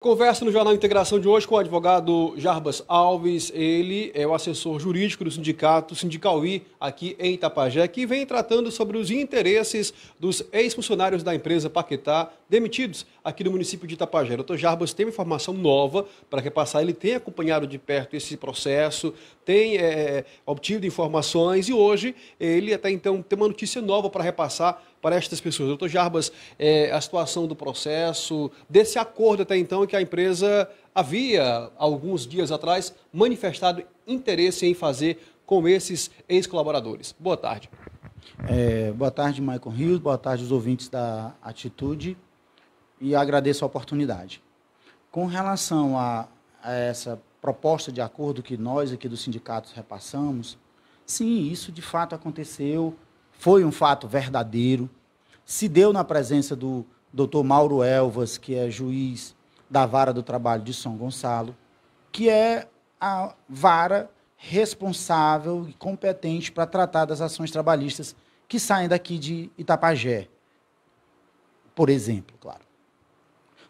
Conversa no Jornal Integração de hoje com o advogado Jarbas Alves. Ele é o assessor jurídico do sindicato Sindicauí aqui em Itapajé, que vem tratando sobre os interesses dos ex-funcionários da empresa Paquetá demitidos aqui no município de Itapajé. Doutor Jarbas tem uma informação nova para repassar. Ele tem acompanhado de perto esse processo, tem obtido informações e hoje ele até então tem uma notícia nova para repassar para estas pessoas. Doutor Jarbas, a situação do processo, desse acordo até então que a empresa havia, alguns dias atrás, manifestado interesse em fazer com esses ex-colaboradores. Boa tarde. Boa tarde, Maicon Rios, boa tarde aos ouvintes da Atitude e agradeço a oportunidade. Com relação a essa proposta de acordo que nós aqui dos sindicatos repassamos, sim, isso de fato aconteceu. Foi um fato verdadeiro, se deu na presença do Dr. Mauro Elvas, que é juiz da Vara do Trabalho de São Gonçalo, que é a vara responsável e competente para tratar das ações trabalhistas que saem daqui de Itapajé, por exemplo, claro.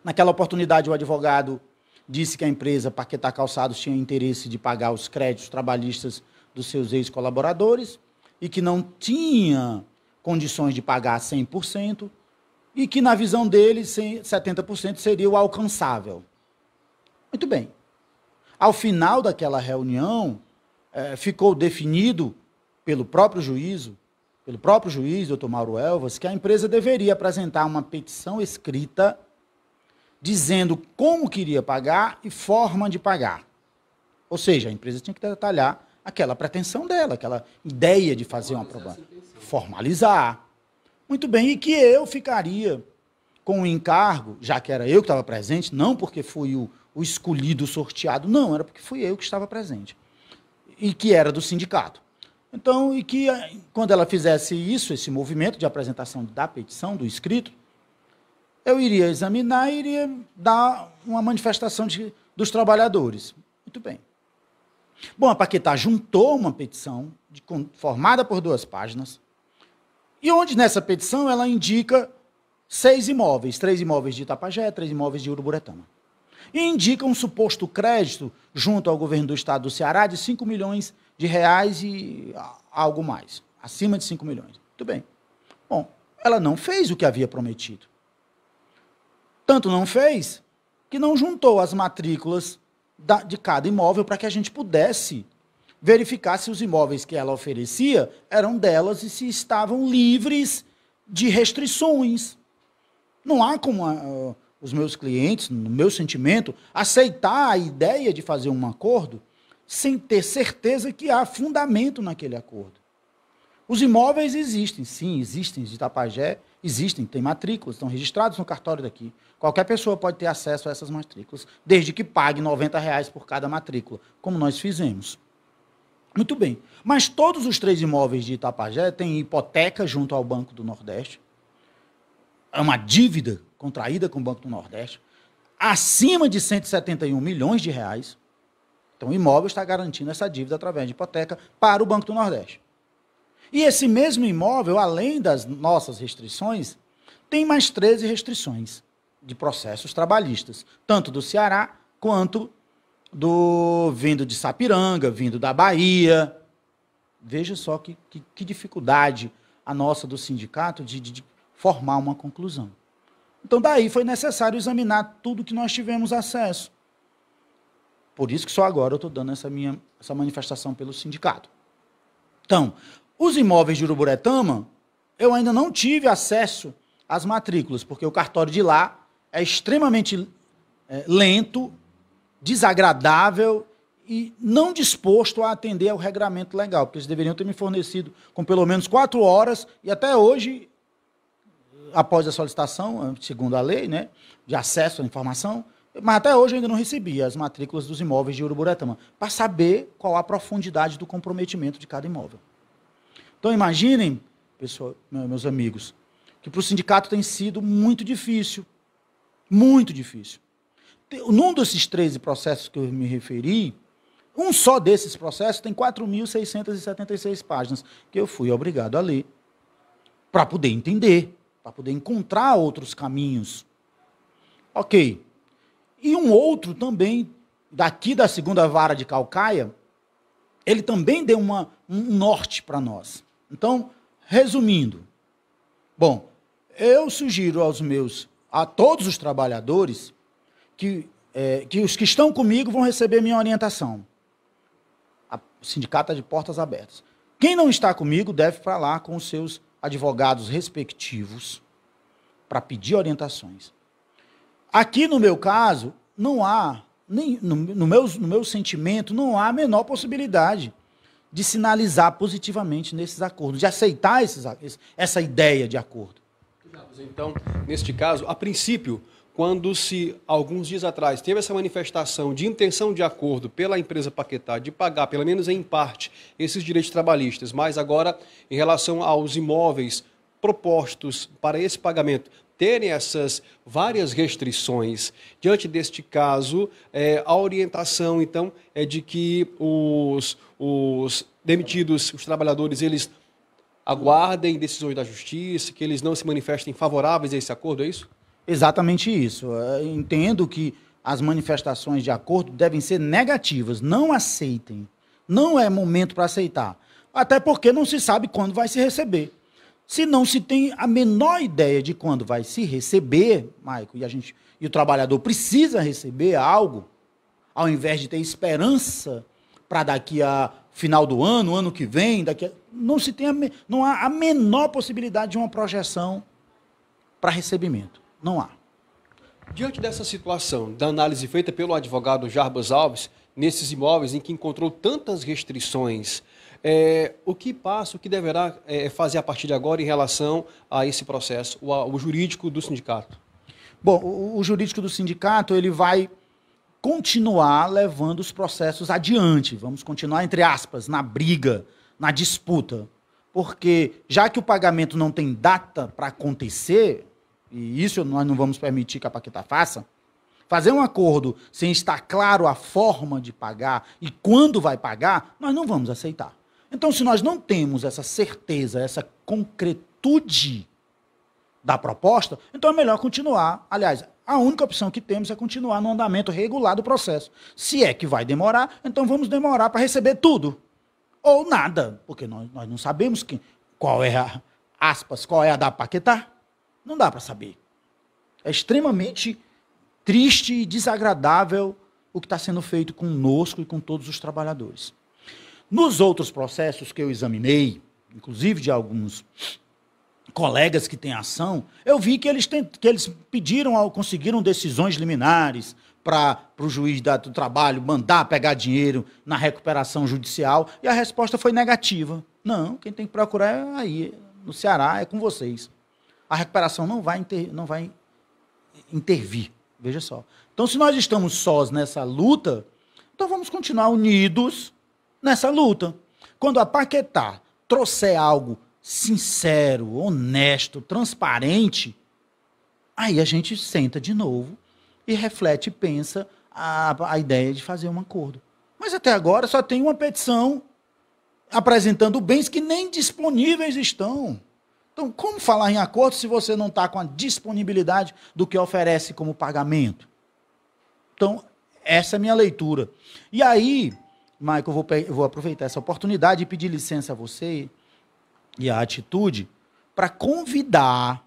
Naquela oportunidade, o advogado disse que a empresa Paquetá Calçados tinha interesse de pagar os créditos trabalhistas dos seus ex-colaboradores, e que não tinha condições de pagar 100%, e que, na visão dele, 70% seria o alcançável. Muito bem. Ao final daquela reunião, ficou definido pelo próprio juiz, Dr. Mauro Elvas, que a empresa deveria apresentar uma petição escrita dizendo como queria pagar e forma de pagar. Ou seja, a empresa tinha que detalhar aquela pretensão dela, aquela ideia de fazer uma prova, formalizar. Muito bem, e que eu ficaria com o encargo, já que era eu que estava presente, não porque fui o escolhido, o sorteado, não, era porque fui eu que estava presente, e que era do sindicato. Então, e que quando ela fizesse isso, esse movimento de apresentação da petição, do escrito, eu iria examinar e iria dar uma manifestação dos trabalhadores. Muito bem. Bom, a Paquetá juntou uma petição formada por 2 páginas, e onde nessa petição ela indica 6 imóveis, 3 imóveis de Itapajé, 3 imóveis de Uruburetama. E indica um suposto crédito junto ao governo do estado do Ceará de 5 milhões de reais e algo mais, acima de 5 milhões. Muito bem. Bom, ela não fez o que havia prometido. Tanto não fez que não juntou as matrículas de cada imóvel para que a gente pudesse verificar se os imóveis que ela oferecia eram delas e se estavam livres de restrições. Não há como os meus clientes, no meu sentimento, aceitar a ideia de fazer um acordo sem ter certeza que há fundamento naquele acordo. Os imóveis existem, sim, existem, de Itapajé, existem, tem matrículas, estão registrados no cartório daqui. Qualquer pessoa pode ter acesso a essas matrículas, desde que pague R$ 90 por cada matrícula, como nós fizemos. Muito bem, mas todos os 3 imóveis de Itapajé têm hipoteca junto ao Banco do Nordeste, é uma dívida contraída com o Banco do Nordeste, acima de 171 milhões de reais. Então o imóvel está garantindo essa dívida através de hipoteca para o Banco do Nordeste. E esse mesmo imóvel, além das nossas restrições, tem mais 13 restrições de processos trabalhistas, tanto do Ceará quanto vindo de Sapiranga, vindo da Bahia. Veja só que dificuldade a nossa do sindicato de formar uma conclusão. Então, daí foi necessário examinar tudo que nós tivemos acesso. Por isso que só agora eu estou dando essa manifestação pelo sindicato. Então, os imóveis de Uruburetama, eu ainda não tive acesso às matrículas, porque o cartório de lá é extremamente lento, desagradável e não disposto a atender ao regramento legal, porque eles deveriam ter me fornecido com pelo menos 4 horas, e até hoje, após a solicitação, segundo a lei, né, de acesso à informação, mas até hoje eu ainda não recebi as matrículas dos imóveis de Uruburetama, para saber qual a profundidade do comprometimento de cada imóvel. Então, imaginem, pessoal, meus amigos, que para o sindicato tem sido muito difícil. Muito difícil. Num desses 13 processos que eu me referi, um só desses processos tem 4.676 páginas, que eu fui obrigado a ler, para poder entender, para poder encontrar outros caminhos. Ok. E um outro também, daqui da segunda vara de Caucaia, ele também deu um norte para nós. Então, resumindo, bom, eu sugiro a todos os trabalhadores que os que estão comigo vão receber minha orientação. O sindicato é de portas abertas. Quem não está comigo deve falar com os seus advogados respectivos para pedir orientações. Aqui, no meu caso, não há, nem no meu sentimento, não há a menor possibilidade de sinalizar positivamente nesses acordos, de aceitar essa ideia de acordo. Então, neste caso, a princípio, quando alguns dias atrás, teve essa manifestação de intenção de acordo pela empresa Paquetá de pagar, pelo menos em parte, esses direitos trabalhistas, mas agora, em relação aos imóveis propostos para esse pagamento, terem essas várias restrições, diante deste caso, a orientação, então, é de que os demitidos, os trabalhadores, eles aguardem decisões da justiça, que eles não se manifestem favoráveis a esse acordo, é isso? Exatamente isso. Eu entendo que as manifestações de acordo devem ser negativas. Não aceitem. Não é momento para aceitar. Até porque não se sabe quando vai se receber. Se não se tem a menor ideia de quando vai se receber, Maico, e o trabalhador precisa receber algo, ao invés de ter esperança para daqui a final do ano que vem, não há a menor possibilidade de uma projeção para recebimento. Não há. Diante dessa situação, da análise feita pelo advogado Jarbas Alves, nesses imóveis em que encontrou tantas restrições, o que deverá fazer a partir de agora em relação a esse processo, o jurídico do sindicato? Bom, o jurídico do sindicato ele vai continuar levando os processos adiante. Vamos continuar, entre aspas, na briga, na disputa. Porque, já que o pagamento não tem data para acontecer, e isso nós não vamos permitir que a Paquetá faça, fazer um acordo sem estar claro a forma de pagar e quando vai pagar, nós não vamos aceitar. Então, se nós não temos essa certeza, essa concretude da proposta, então é melhor continuar. Aliás, a única opção que temos é continuar no andamento regular do processo. Se é que vai demorar, então vamos demorar para receber tudo. Ou nada, porque nós não sabemos qual é a da Paquetá. Não dá para saber. É extremamente triste e desagradável o que está sendo feito conosco e com todos os trabalhadores. Nos outros processos que eu examinei, inclusive de alguns colegas que têm ação, eu vi que eles conseguiram decisões liminares para o juiz do trabalho mandar pegar dinheiro na recuperação judicial, e a resposta foi negativa. Não, quem tem que procurar é aí, no Ceará, é com vocês. A recuperação não vai intervir, veja só. Então, se nós estamos sós nessa luta, então vamos continuar unidos nessa luta. Quando a Paquetá trouxer algo sincero, honesto, transparente, aí a gente senta de novo e reflete e pensa a ideia de fazer um acordo. Mas até agora só tem uma petição apresentando bens que nem disponíveis estão. Então, como falar em acordo se você não está com a disponibilidade do que oferece como pagamento? Então, essa é a minha leitura. E aí, Michael, eu vou aproveitar essa oportunidade e pedir licença a você e a Atitude para convidar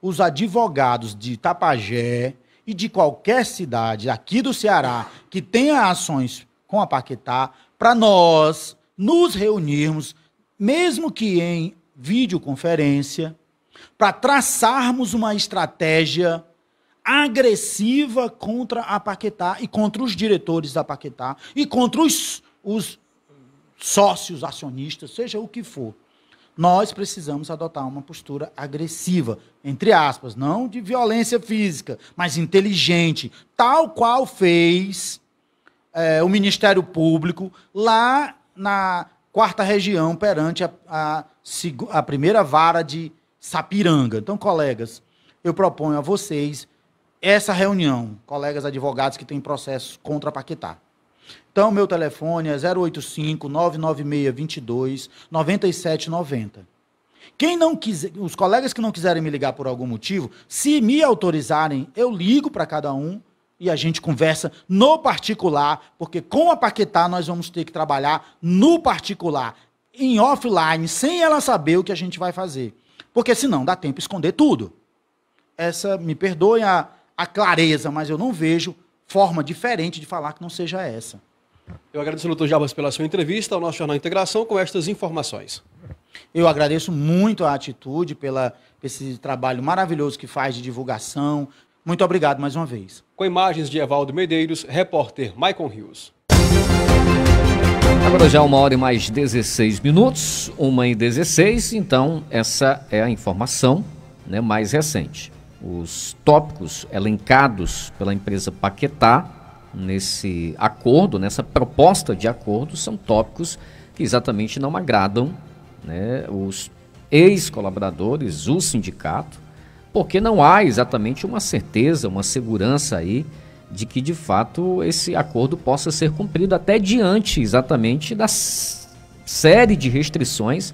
os advogados de Itapajé e de qualquer cidade aqui do Ceará que tenha ações com a Paquetá, para nós nos reunirmos, mesmo que em videoconferência, para traçarmos uma estratégia agressiva contra a Paquetá e contra os diretores da Paquetá e contra os sócios acionistas, seja o que for. Nós precisamos adotar uma postura agressiva, entre aspas, não de violência física, mas inteligente, tal qual fez o Ministério Público lá na 4ª região perante a primeira vara de Sapiranga. Então, colegas, eu proponho a vocês essa reunião, colegas advogados que têm processos contra a Paquetá. Então, meu telefone é 085-996-22-9790. Os colegas que não quiserem me ligar por algum motivo, se me autorizarem, eu ligo para cada um e a gente conversa no particular, porque com a Paquetá nós vamos ter que trabalhar no particular, em offline, sem ela saber o que a gente vai fazer. Porque senão dá tempo de esconder tudo. Me perdoem a clareza, mas eu não vejo forma diferente de falar que não seja essa. Eu agradeço ao Dr. Jarbas pela sua entrevista ao nosso Jornal Integração com estas informações. Eu agradeço muito a Atitude esse trabalho maravilhoso que faz de divulgação. Muito obrigado mais uma vez. Com imagens de Evaldo Medeiros, repórter Maicon Rios. Agora já 1h mais 16, 1h16, então essa é a informação, né, mais recente. Os tópicos elencados pela empresa Paquetá nesse acordo, nessa proposta de acordo, são tópicos que exatamente não agradam, né, os ex-colaboradores, o sindicato, porque não há exatamente uma certeza, uma segurança aí de que de fato esse acordo possa ser cumprido até diante exatamente da série de restrições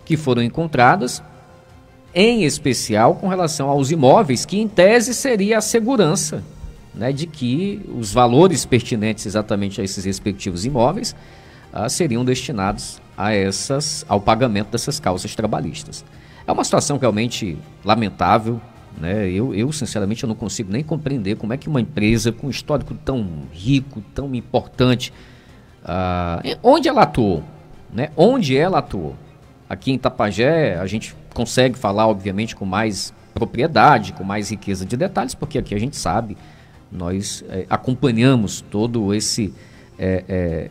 que foram encontradas, em especial com relação aos imóveis, que em tese seria a segurança, né, de que os valores pertinentes exatamente a esses respectivos imóveis seriam destinados ao pagamento dessas causas trabalhistas. É uma situação realmente lamentável, né? Eu sinceramente eu não consigo nem compreender como é que uma empresa com um histórico tão rico, tão importante, onde ela atuou, né? Onde ela atuou. Aqui em Itapajé a gente consegue falar obviamente com mais propriedade, com mais riqueza de detalhes, porque aqui a gente sabe, nós acompanhamos todo esse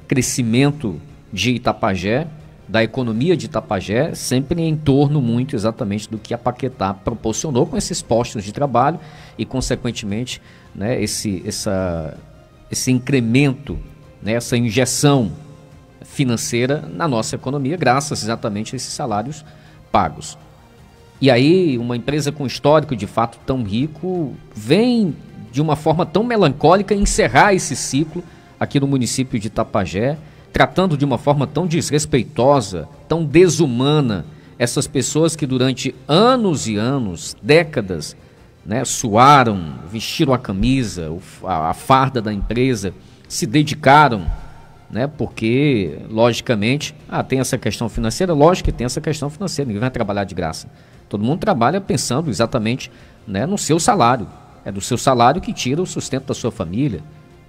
crescimento de Itapajé, da economia de Itapajé, sempre em torno muito exatamente do que a Paquetá proporcionou com esses postos de trabalho e, consequentemente, né, esse incremento, né, essa injeção financeira na nossa economia, graças exatamente a esses salários pagos. E aí, uma empresa com histórico de fato tão rico vem de uma forma tão melancólica encerrar esse ciclo aqui no município de Itapajé, tratando de uma forma tão desrespeitosa, tão desumana, essas pessoas que durante anos e anos, décadas, né, suaram, vestiram a camisa, a farda da empresa, se dedicaram, né, porque, logicamente, tem essa questão financeira, lógico que tem essa questão financeira, ninguém vai trabalhar de graça. Todo mundo trabalha pensando exatamente, né, no seu salário. É do seu salário que tira o sustento da sua família,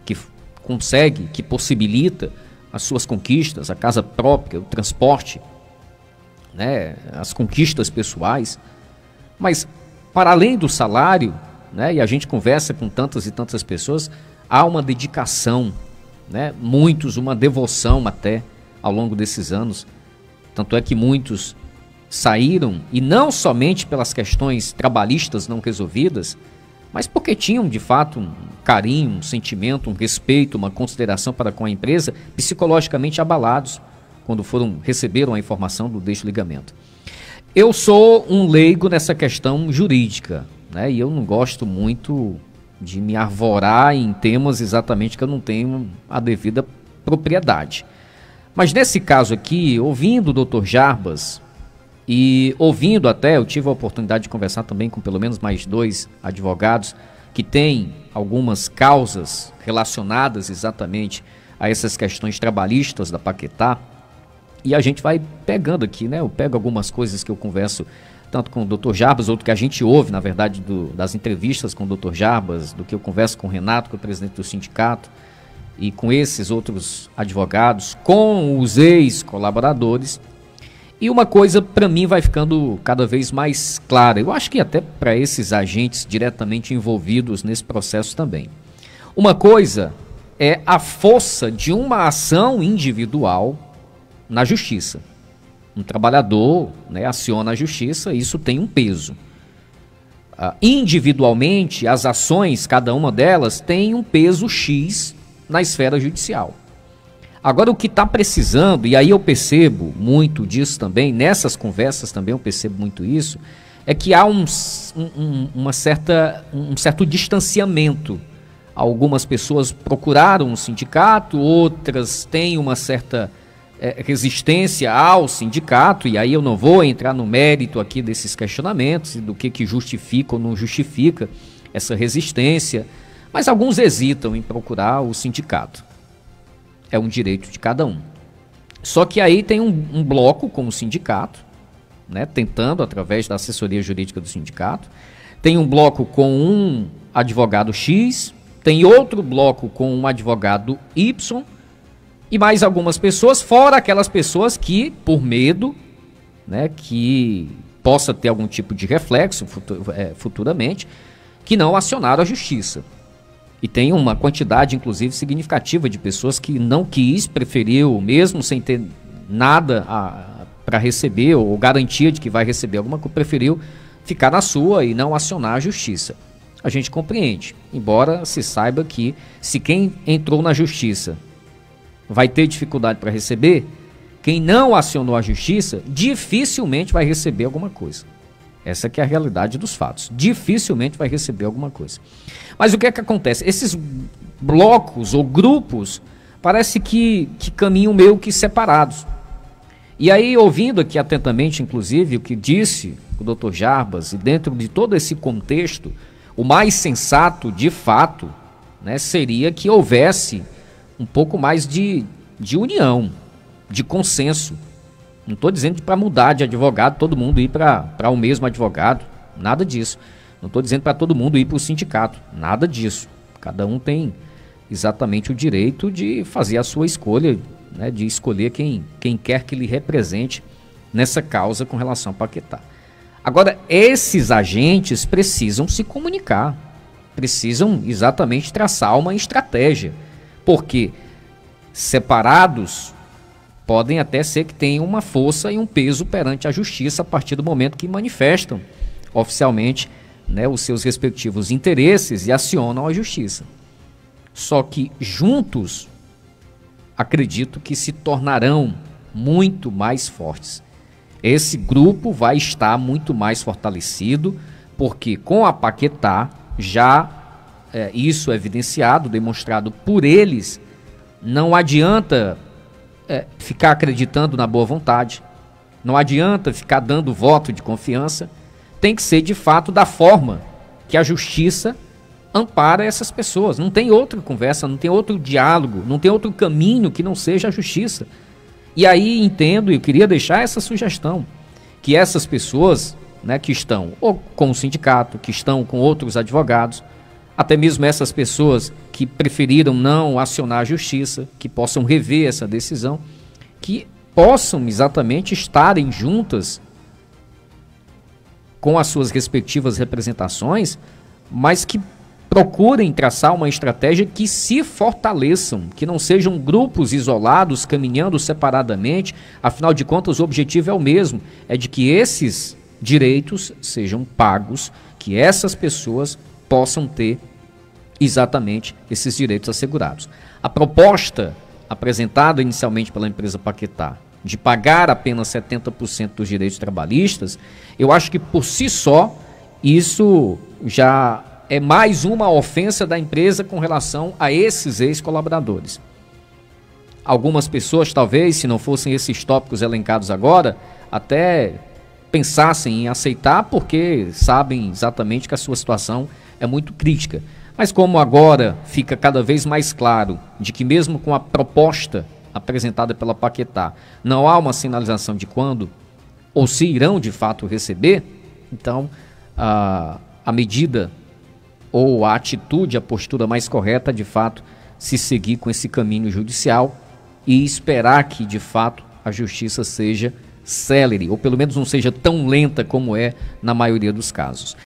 que consegue, que possibilita as suas conquistas, a casa própria, o transporte, né, as conquistas pessoais. Mas, para além do salário, né, e a gente conversa com tantas e tantas pessoas, há uma dedicação, né, muitos, uma devoção até ao longo desses anos. Tanto é que muitos saíram, e não somente pelas questões trabalhistas não resolvidas, mas porque tinham de fato um carinho, um sentimento, um respeito, uma consideração para com a empresa, psicologicamente abalados quando receberam a informação do desligamento. Eu sou um leigo nessa questão jurídica, né? E eu não gosto muito de me arvorar em temas exatamente que eu não tenho a devida propriedade. Mas nesse caso aqui, ouvindo o Dr. Jarbas, e ouvindo até, eu tive a oportunidade de conversar também com pelo menos mais 2 advogados que têm algumas causas relacionadas exatamente a essas questões trabalhistas da Paquetá. E a gente vai pegando aqui, né? Eu pego algumas coisas que eu converso tanto com o Dr. Jarbas, outro que a gente ouve, na verdade, das entrevistas com o Dr. Jarbas, do que eu converso com o Renato, que é o presidente do sindicato, e com esses outros advogados, com os ex-colaboradores. E uma coisa para mim vai ficando cada vez mais clara, eu acho que até para esses agentes diretamente envolvidos nesse processo também. Uma coisa é a força de uma ação individual na justiça. Um trabalhador, né, aciona a justiça, isso tem um peso. Individualmente, as ações, cada uma delas, tem um peso X na esfera judicial. Agora, o que está precisando, e aí eu percebo muito disso também, nessas conversas também eu percebo muito isso, é que há um certo distanciamento. Algumas pessoas procuraram um sindicato, outras têm uma certa resistência ao sindicato, e aí eu não vou entrar no mérito aqui desses questionamentos, do que justifica ou não justifica essa resistência, Mas alguns hesitam em procurar o sindicato. É um direito de cada um. Só que aí tem um bloco com o sindicato, né, tentando através da assessoria jurídica do sindicato. Tem um bloco com um advogado X, tem outro bloco com um advogado Y e mais algumas pessoas, fora aquelas pessoas que, por medo, né, que possa ter algum tipo de reflexo futuramente, que não acionaram a justiça. E tem uma quantidade, inclusive, significativa de pessoas que não quis, preferiu, mesmo sem ter nada para receber, ou garantia de que vai receber alguma coisa, preferiu ficar na sua e não acionar a justiça. A gente compreende, embora se saiba que se quem entrou na justiça vai ter dificuldade para receber, quem não acionou a justiça dificilmente vai receber alguma coisa. Essa que é a realidade dos fatos. Dificilmente vai receber alguma coisa. Mas o que é que acontece? Esses blocos ou grupos parece que caminham meio que separados. E aí, ouvindo aqui atentamente, inclusive, o que disse o Dr. Jarbas, e dentro de todo esse contexto, o mais sensato, de fato, né, seria que houvesse um pouco mais de união, de consenso. Não estou dizendo para mudar de advogado, todo mundo ir para o mesmo advogado, nada disso. Não estou dizendo para todo mundo ir para o sindicato, nada disso. Cada um tem exatamente o direito de fazer a sua escolha, né, de escolher quem quer que lhe represente nessa causa com relação a Paquetá. Agora, esses agentes precisam se comunicar, precisam exatamente traçar uma estratégia, porque separados podem até ser que tenham uma força e um peso perante a justiça a partir do momento que manifestam oficialmente, né, os seus respectivos interesses e acionam a justiça. Só que juntos, acredito que se tornarão muito mais fortes. Esse grupo vai estar muito mais fortalecido, porque com a Paquetá já isso é evidenciado, demonstrado por eles. Não adianta ficar acreditando na boa vontade, não adianta ficar dando voto de confiança, tem que ser de fato da forma que a justiça ampara essas pessoas. Não tem outra conversa, não tem outro diálogo, não tem outro caminho que não seja a justiça. E aí entendo, eu queria deixar essa sugestão, que essas pessoas, né, que estão ou com o sindicato, que estão com outros advogados, até mesmo essas pessoas que preferiram não acionar a justiça, que possam rever essa decisão, que possam exatamente estarem juntas com as suas respectivas representações, mas que procurem traçar uma estratégia que se fortaleçam, que não sejam grupos isolados, caminhando separadamente. Afinal de contas, o objetivo é o mesmo, é de que esses direitos sejam pagos, que essas pessoas possam ter exatamente esses direitos assegurados. A proposta apresentada inicialmente pela empresa Paquetá, de pagar apenas 70% dos direitos trabalhistas, eu acho que por si só, isso já é mais uma ofensa da empresa com relação a esses ex-colaboradores. Algumas pessoas, talvez, se não fossem esses tópicos elencados agora, até pensassem em aceitar, porque sabem exatamente que a sua situação é muito crítica. Mas como agora fica cada vez mais claro de que mesmo com a proposta apresentada pela Paquetá, não há uma sinalização de quando ou se irão de fato receber, então a medida ou a atitude, a postura mais correta, de fato, se seguir com esse caminho judicial e esperar que, de fato, a justiça seja célere, ou pelo menos não seja tão lenta como é na maioria dos casos.